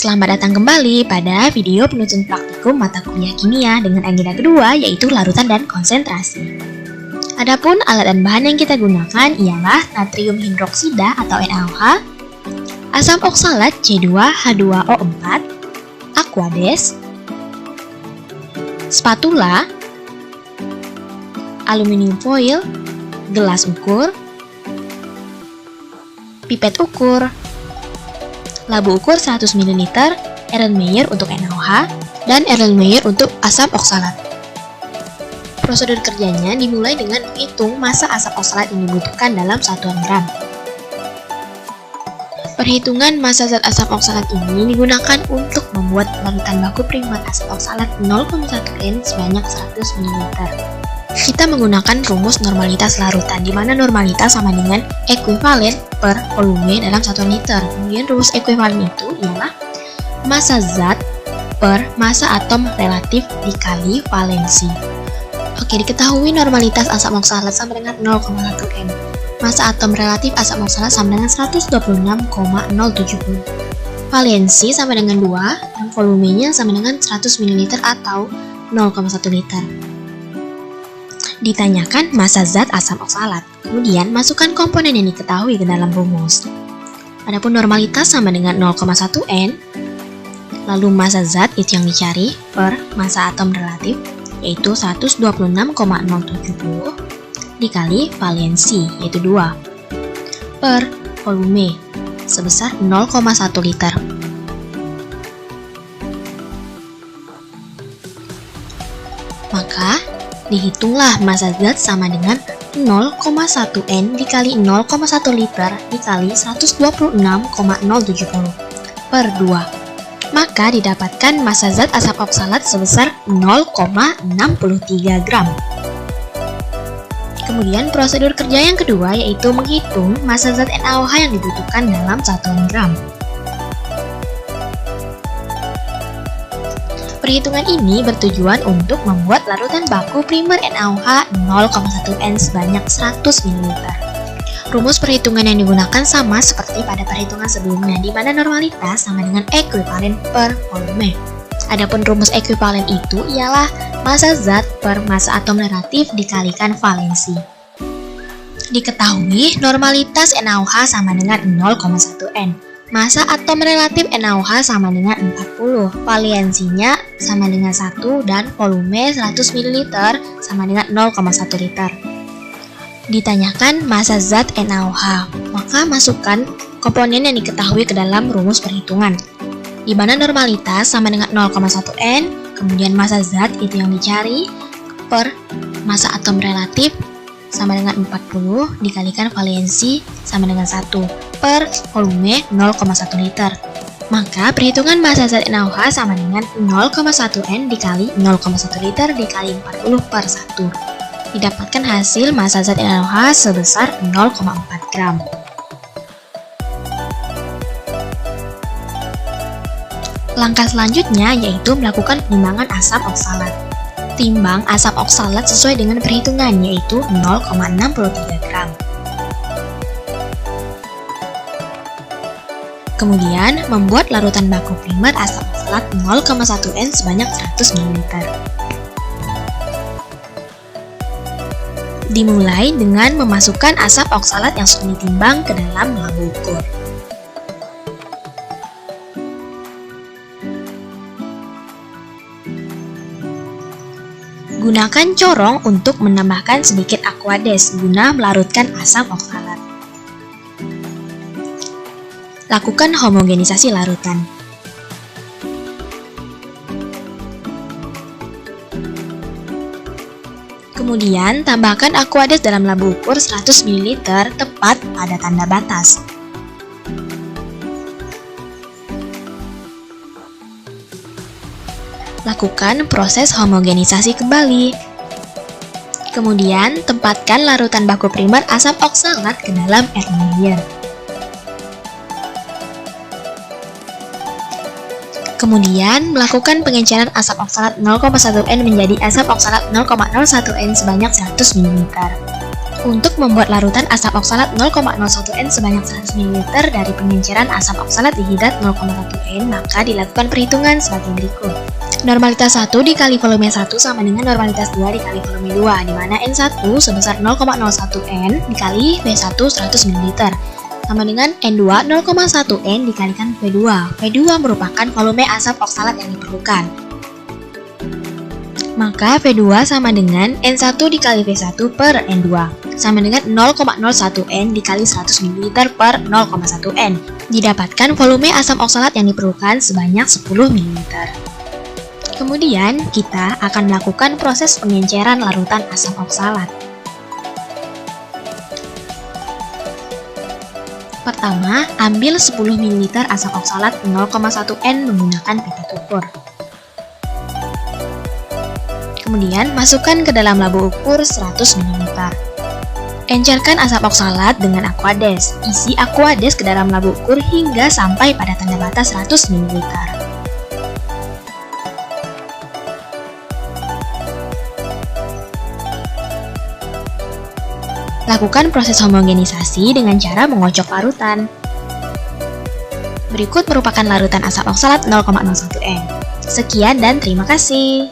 Selamat datang kembali pada video penutup praktikum mata kuliah kimia dengan agenda kedua yaitu larutan dan konsentrasi. Adapun alat dan bahan yang kita gunakan ialah natrium hidroksida atau NaOH, asam oksalat C2H2O4, Aquades, spatula, aluminium foil, gelas ukur, pipet ukur, labu ukur 100 ml, Erlenmeyer untuk NaOH, dan Erlenmeyer untuk asam oksalat. Prosedur kerjanya dimulai dengan menghitung massa asam oksalat yang dibutuhkan dalam satuan gram. Perhitungan massa zat asam oksalat ini digunakan untuk membuat larutan baku primer asam oksalat 0,1 N sebanyak 100 ml. Kita menggunakan rumus normalitas larutan, di mana normalitas sama dengan ekuivalen per volume dalam satuan liter. Kemudian rumus ekuivalen itu ialah massa zat per massa atom relatif dikali valensi. Oke, diketahui normalitas asam oksalat sama dengan 0,1 N. Massa atom relatif asam oksalat sama dengan 126,070. Valensi sama dengan 2, dan volumenya sama dengan 100 ml atau 0,1 liter. Ditanyakan massa zat asam oksalat, kemudian masukkan komponen yang diketahui ke dalam rumus. Adapun normalitas sama dengan 0,1 N, lalu massa zat itu yang dicari per massa atom relatif, yaitu 126,070 dikali valensi, yaitu 2, per volume sebesar 0,1 liter. Maka dihitunglah massa zat sama dengan 0,1 N dikali 0,1 liter dikali 126,070 per 2. Maka didapatkan massa zat asam oksalat sebesar 0,63 gram. Kemudian prosedur kerja yang kedua yaitu menghitung massa zat NaOH yang dibutuhkan dalam satuan gram. Perhitungan ini bertujuan untuk membuat larutan baku primer NaOH 0,1 N sebanyak 100 ml. Rumus perhitungan yang digunakan sama seperti pada perhitungan sebelumnya, di mana normalitas sama dengan ekuivalen per volume. Adapun rumus ekuivalen itu ialah massa zat per massa atom relatif dikalikan valensi. Diketahui normalitas NaOH sama dengan 0,1 N. Massa atom relatif NaOH sama dengan 40, valensinya sama dengan 1, dan volume 100 ml sama dengan 0,1 liter. Ditanyakan massa zat NaOH, maka masukkan komponen yang diketahui ke dalam rumus perhitungan, di mana normalitas sama dengan 0,1 N, kemudian massa zat itu yang dicari per massa atom relatif sama dengan 40 dikalikan valensi sama dengan 1 per volume 0,1 liter. Maka perhitungan massa zat NaOH sama dengan 0,1 N dikali 0,1 liter dikali 40 per 1. Didapatkan hasil massa zat NaOH sebesar 0,4 gram. Langkah selanjutnya yaitu melakukan penimbangan asam oksalat. Timbang asam oksalat sesuai dengan perhitungan yaitu 0,63 gram. Kemudian membuat larutan baku primer asam oksalat 0,1 N sebanyak 100 ml. Dimulai dengan memasukkan asam oksalat yang sudah ditimbang ke dalam labu ukur. Gunakan corong untuk menambahkan sedikit Aquades guna melarutkan asam oksalat. Lakukan homogenisasi larutan. Kemudian tambahkan Aquades dalam labu ukur 100 ml tepat pada tanda batas. Lakukan proses homogenisasi kembali. Kemudian tempatkan larutan baku primer asam oksalat ke dalam Erlenmeyer. Kemudian melakukan pengenceran asam oksalat 0,1 N menjadi asam oksalat 0,01 N sebanyak 100 ml. Untuk membuat larutan asam oksalat 0,01N sebanyak 100 ml dari pengenceran asam oksalat dihidrat 0,1N, maka dilakukan perhitungan sebagai berikut. Normalitas 1 dikali volume 1 sama dengan normalitas 2 dikali volume 2, di mana N1 sebesar 0,01N dikali V1 100 ml, sama dengan N2 0,1N dikalikan V2. V2 merupakan volume asam oksalat yang diperlukan. Maka V2 sama dengan N1 dikali V1 per N2, sama dengan 0,01N dikali 100 ml per 0,1N. Didapatkan volume asam oksalat yang diperlukan sebanyak 10 ml. Kemudian, kita akan melakukan proses pengenceran larutan asam oksalat. Pertama, ambil 10 ml asam oksalat 0,1N menggunakan pipet ukur. Kemudian, masukkan ke dalam labu ukur 100 ml. Encerkan asam oksalat dengan Aquades. Isi Aquades ke dalam labu ukur hingga sampai pada tanda batas 100 ml. Lakukan proses homogenisasi dengan cara mengocok larutan. Berikut merupakan larutan asam oksalat 0,01N. Sekian dan terima kasih.